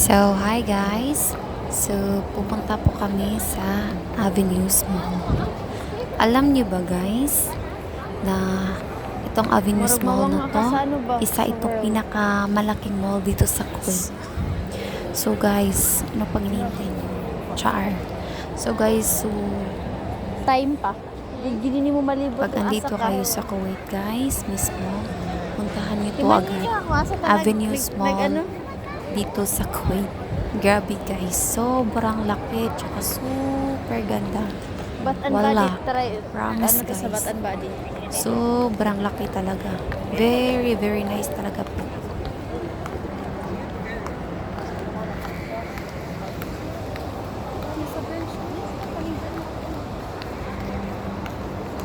So, hi guys. So, pupunta po kami sa Avenues Mall. Alam niyo ba guys, na itong Avenues Mall na to, isa itong pinakamalaking mall dito sa Kuwait. So guys, ano pag hinihintay niyo? Char. So guys, Time pa. Hindi mo malibot pag andito kayo sa Kuwait guys, mismo, puntahan niyo to agad. Avenues Mall dito sa Kuwait. Grabe guys, sobrang laki, tsaka super ganda. Bat and Wala. body. Try. Promise Ano to sa guys. bat and body? Sobrang laki talaga. Very, very nice talaga po.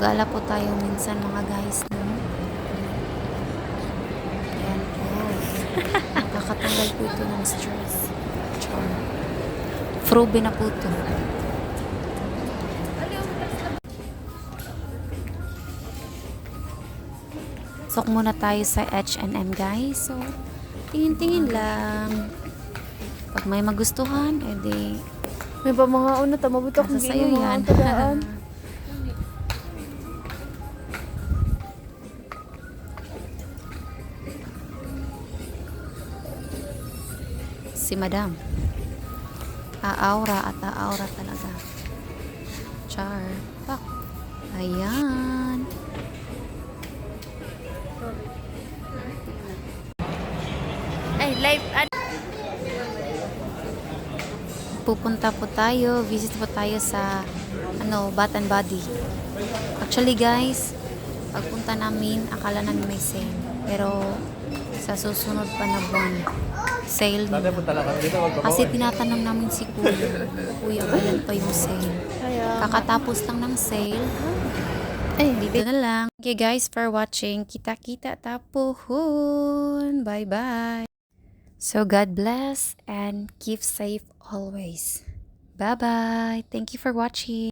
Gala po tayo minsan mga guys, no? Ayan po. Nakakatanggal po ito ng stress. Char. Probe na po ito. Sok muna tayo sa H&M guys. So, tingin-tingin lang. Pag may magustuhan, edi May pa mga una tamabutok nasa sa'yo yan. Si Madam. Aaura at aaura talaga. Char. Pak. Ayan. Ay, live. Pupunta po tayo, visit po tayo sa Bath and Body. Actually guys, pagpunta namin, akala namin may sale. Pero sa susunod pa na buwan, sale na. Kasi tinatanong namin si Kuya, kailan pa yung sale. Kakatapos lang ng sale. Dito na lang. Okay guys, for watching. Kita-kita tapuhon. Bye-bye. So God bless and keep safe always. Bye-bye. Thank you for watching.